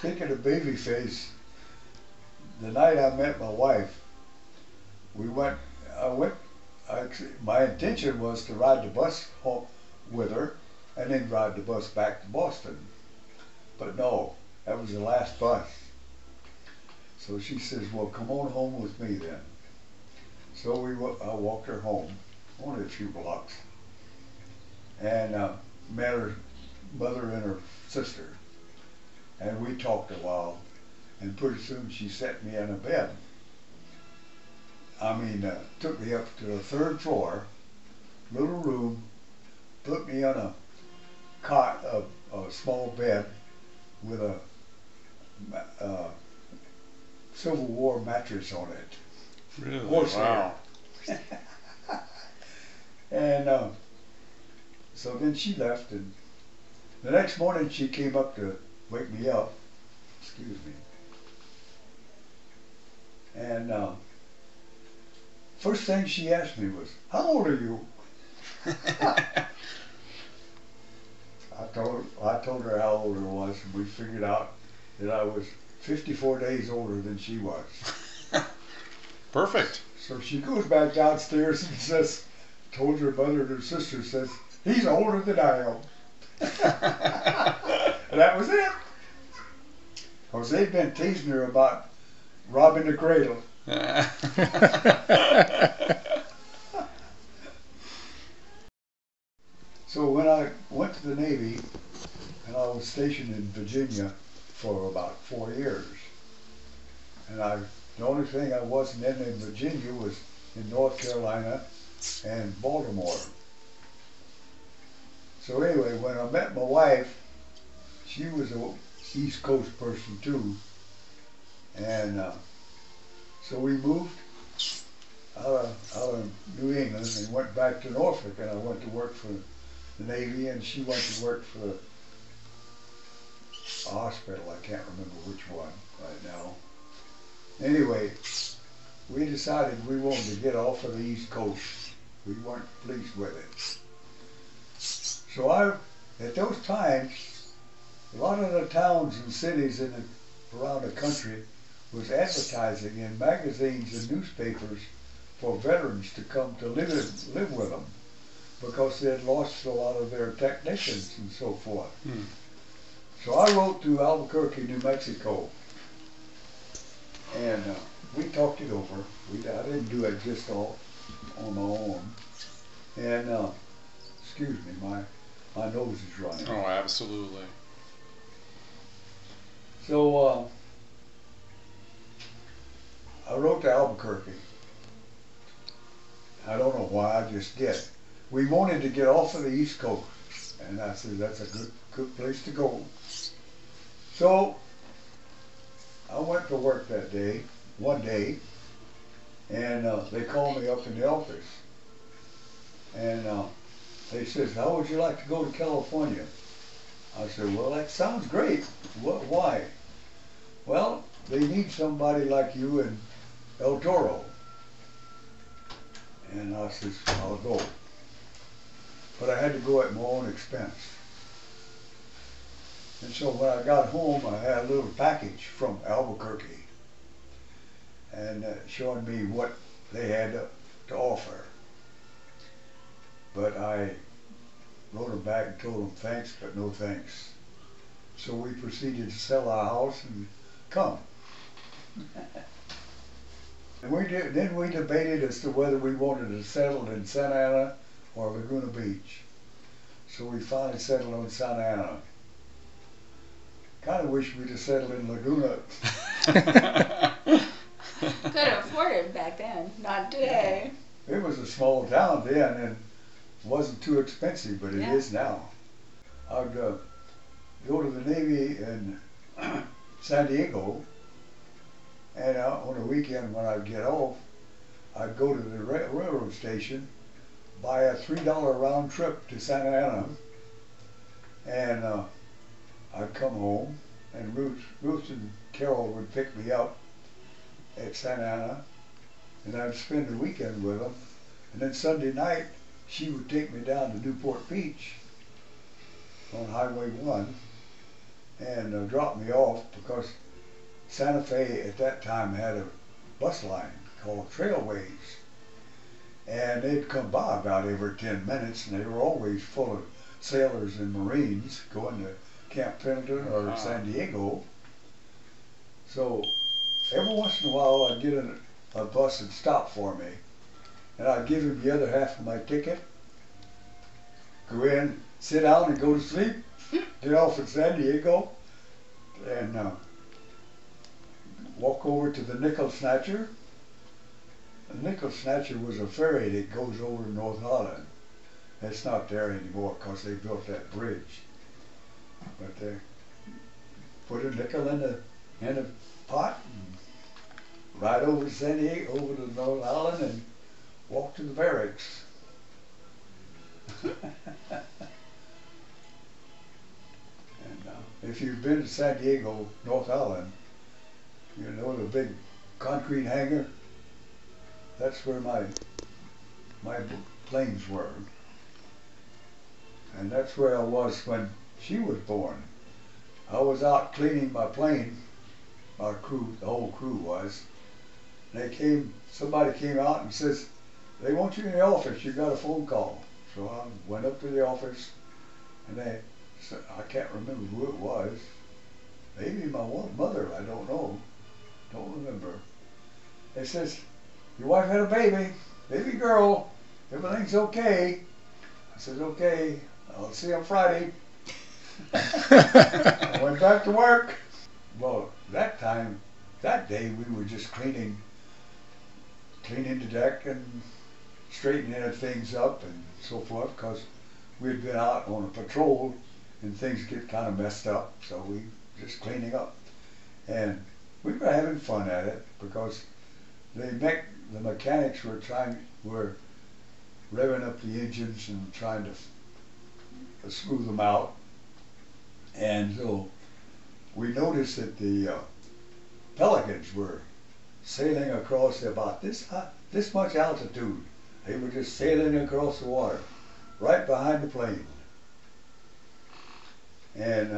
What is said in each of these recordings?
speaking of baby face, the night I met my wife, we went, I went, my intention was to ride the bus home with her and then ride the bus back to Boston. But no, that was the last bus. So she says, well, come on home with me then. So I walked her home, only a few blocks, and met her mother and her sister. And we talked a while, and pretty soon she set me in a bed. I mean, took me up to the third floor, little room, put me on a cot, a small bed with a Civil War mattress on it. Really? Horsehair. Wow. And so then she left, and the next morning she came up to wake me up. Excuse me. And first thing she asked me was, how old are you? I told her how old I was, and we figured out that I was 54 days older than she was. Perfect. So she goes back downstairs and says, told her mother and her sister, says, he's older than I am. And that was it. Because they'd been teasing her about robbing the cradle. So when I went to the Navy, and I was stationed in Virginia for about 4 years, and the only thing I wasn't in Virginia was in North Carolina and Baltimore. So anyway, when I met my wife, she was an East Coast person too, and so we moved out of New England and went back to Norfolk, and I went to work for the Navy, and she went to work for a hospital. I can't remember which one right now. Anyway, we decided we wanted to get off of the East Coast. We weren't pleased with it. So at those times, a lot of the towns and cities around the country was advertising in magazines and newspapers for veterans to come to live with them, because they had lost a lot of their technicians and so forth. So I wrote to Albuquerque, New Mexico, and we talked it over. I didn't do it just all on my own. And excuse me, my nose is running. Oh, absolutely. So I wrote to Albuquerque. I don't know why, I just did. We wanted to get off of the East Coast, and I said that's a good place to go. So I went to work that day, one day, and they called me up in the office, and they says, how would you like to go to California? I said, well, that sounds great. Why? Well, they need somebody like you in El Toro. And I says, I'll go. But I had to go at my own expense. And so when I got home, I had a little package from Albuquerque, and showing me what they had to offer. But I wrote them back and told them thanks, but no thanks. So we proceeded to sell our house and come. And then we debated as to whether we wanted to settle in Santa Ana or Laguna Beach. So we finally settled on Santa Ana. Kind of wish we'd have settled in Laguna. Could afford it back then, not today. It was a small town then, and it wasn't too expensive, but it is now. I'd go to the Navy in San Diego, and on the weekend when I'd get off, I'd go to the railroad station, buy a $3 round trip to Santa Ana, and I'd come home, and Ruth and Carol would pick me up at Santa Ana, and I'd spend the weekend with them. And then Sunday night, she would take me down to Newport Beach on Highway 1, and dropped me off because Santa Fe at that time had a bus line called Trailways. And they'd come by about every 10 minutes, and they were always full of sailors and Marines going to Camp Pendleton or San Diego. So every once in a while I'd get a bus and stop for me, and I'd give him the other half of my ticket, go in, sit down and go to sleep, get off at San Diego, and walk over to the Nickel Snatcher. The Nickel Snatcher was a ferry that goes over to North Holland. It's not there anymore because they built that bridge. But they put a nickel in a pot and ride over to San Diego, over to North Holland, and walk to the barracks. And if you've been to San Diego, North Holland, you know the big concrete hangar. That's where my planes were. And that's where I was when she was born. I was out cleaning my plane, our crew, the whole crew was. Somebody came out and says, they want you in the office, you got a phone call. So I went up to the office, and I can't remember who it was. Maybe my mother, I don't know. Don't remember. They says, your wife had a baby girl, everything's okay. I said, okay, I'll see you on Friday. I went back to work. Well, that day we were just cleaning the deck and straightening things up and so forth, because we'd been out on a patrol and things get kind of messed up, so we just cleaning up. And we were having fun at it because the mechanics were revving up the engines and trying to smooth them out. And so we noticed that the pelicans were sailing across about this much altitude. They were just sailing across the water, right behind the plane. And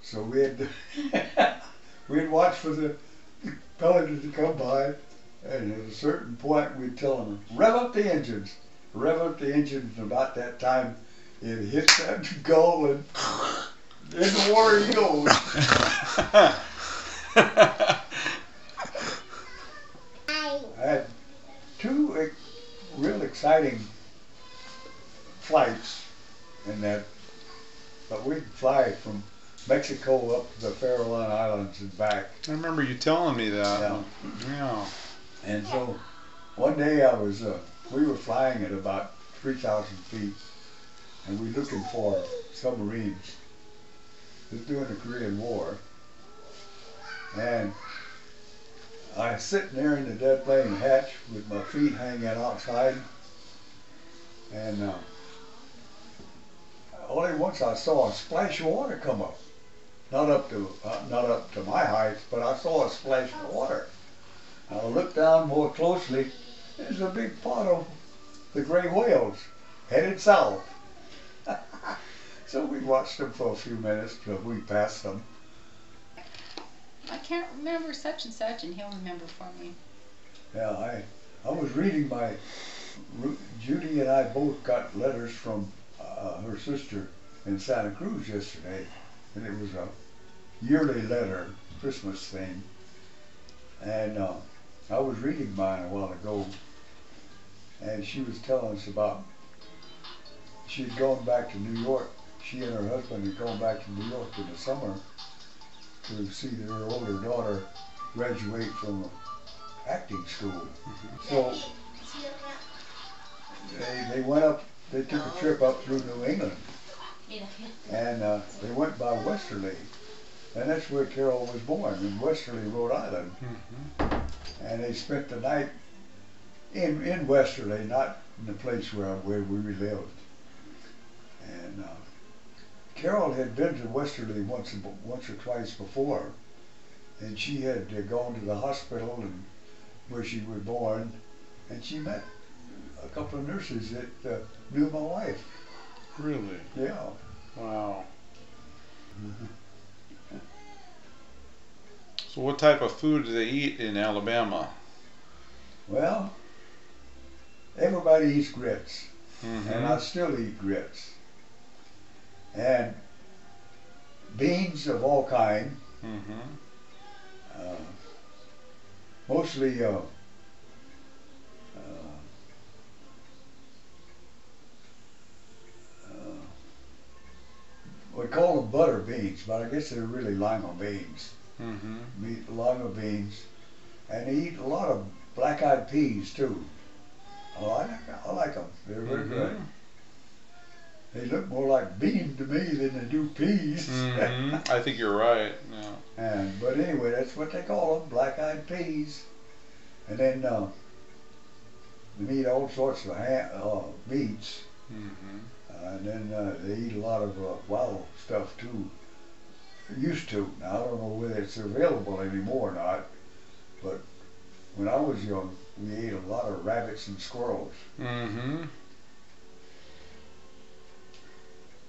so we'd watch for the pelicans to come by, and at a certain point we'd tell them, rev up the engines. Rev up the engines, and about that time it hit that gull and in the water he goes. I had two real exciting flights in that, but we'd fly from Mexico up to the Farallon Islands and back. I remember you telling me that. Yeah. And so one day we were flying at about 3,000 feet, and we were looking for submarines. It was during the Korean War. And I was sitting there in the dead plane hatch with my feet hanging outside, and only once I saw a splash of water come up. Not up to my height, but I saw a splash of water. I looked down more closely. There's a big pot of the gray whales headed south. So we watched them for a few minutes till we passed them. I can't remember such and such, and he'll remember for me. Yeah, I was reading Judy and I both got letters from her sister in Santa Cruz yesterday, and it was a yearly letter, Christmas thing. And I was reading mine a while ago, and she was telling us about, she'd gone back to New York. She and her husband had gone back to New York in the summer to see their older daughter graduate from acting school. So they went up, they took a trip up through New England, and they went by Westerly, and that's where Carol was born, in Westerly, Rhode Island. And they spent the night in Westerly, not in the place where we lived. And Carol had been to Westerly once or twice before, and she had gone to the hospital and where she was born, and she met a couple of nurses that knew my wife. Really? Yeah. Wow. So what type of food do they eat in Alabama? Well, everybody eats grits, and I Mm-hmm. still eat grits. And beans of all kind, Mm-hmm. uh, mostly uh, we call them butter beans, but I guess they're really lima beans. Mm-hmm. Lima beans, and they eat a lot of black-eyed peas too. I like them. They're very good. Mm-hmm. They look more like beans to me than they do peas. Mm-hmm. I think you're right. Yeah. But anyway, that's what they call them, black-eyed peas. And then they eat all sorts of meats. Mm-hmm. And then they eat a lot of wild stuff too. Used to. Now I don't know whether it's available anymore or not. But when I was young, we ate a lot of rabbits and squirrels. Mm-hmm.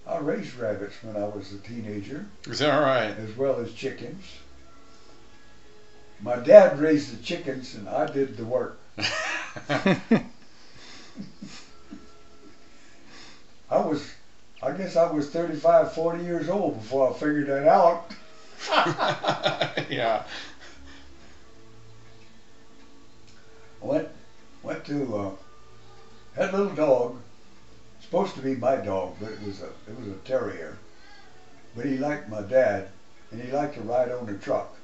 I raised rabbits when I was a teenager, Is that right? as well as chickens. My dad raised the chickens and I did the work. I guess I was 35, 40 years old before I figured that out. Yeah. Went to, had a little dog, supposed to be my dog, but it was a terrier. But he liked my dad, and he liked to ride on the truck.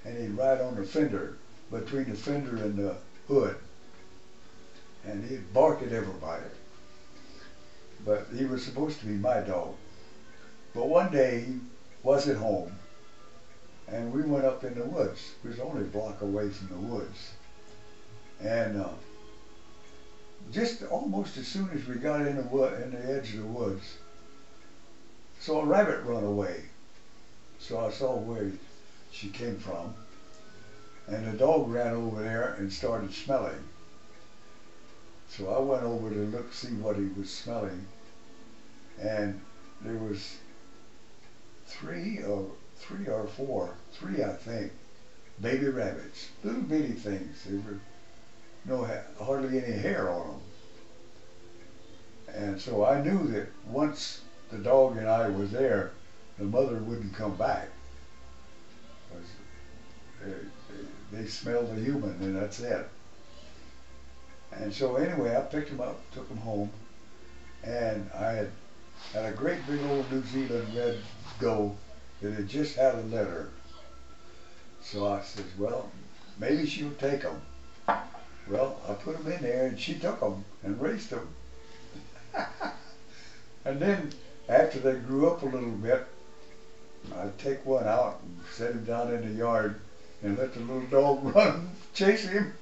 And he'd ride on the fender, between the fender and the hood. And he'd bark at everybody. But he was supposed to be my dog. But one day he wasn't home, and we went up in the woods. It was only a block away from the woods. And just almost as soon as we got in the edge of the woods, saw a rabbit run away. So I saw where she came from, and the dog ran over there and started smelling. So I went over to look, see what he was smelling, and there was three or four, I think, baby rabbits, little bitty things. They were hardly any hair on them. And so I knew that once the dog and I was there, the mother wouldn't come back. 'Cause they smelled the human, and that's it. And so anyway, I picked them up, took them home, and I had a great big old New Zealand red doe that had just had a litter. So I says, well, maybe she'll take them. Well, I put them in there, and she took them and raised them. And then after they grew up a little bit, I'd take one out and set him down in the yard and let the little dog run, chase him.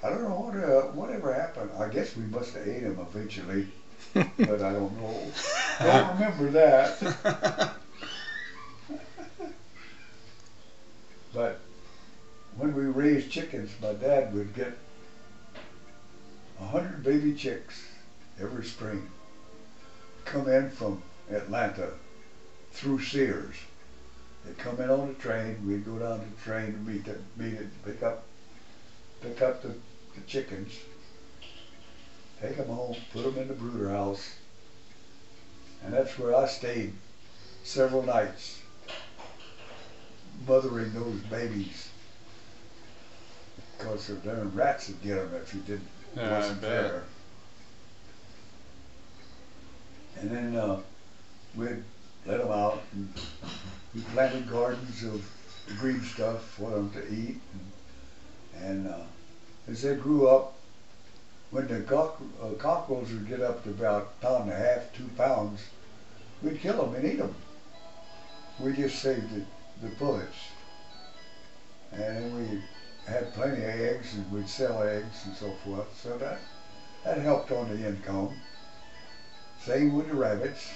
I don't know whatever happened. I guess we must have ate him eventually, but I don't know. Don't remember that. But when we raised chickens, my dad would get 100 baby chicks every spring. Come in from Atlanta through Sears. They'd come in on the train. We'd go down to the train to meet it, pick up the chickens, take them home, put them in the brooder house, and that's where I stayed several nights, mothering those babies, because the darn rats would get them if you didn't. Yeah, Wasn't I bet. there. And then we'd let them out, and we planted gardens of green stuff for them to eat, and as they grew up, when the cockerels would get up to about 1.5 pounds, 2 pounds, we'd kill them and eat them. We just saved the pullets. And then we had plenty of eggs, and we'd sell eggs and so forth. So that helped on the income. Same with the rabbits.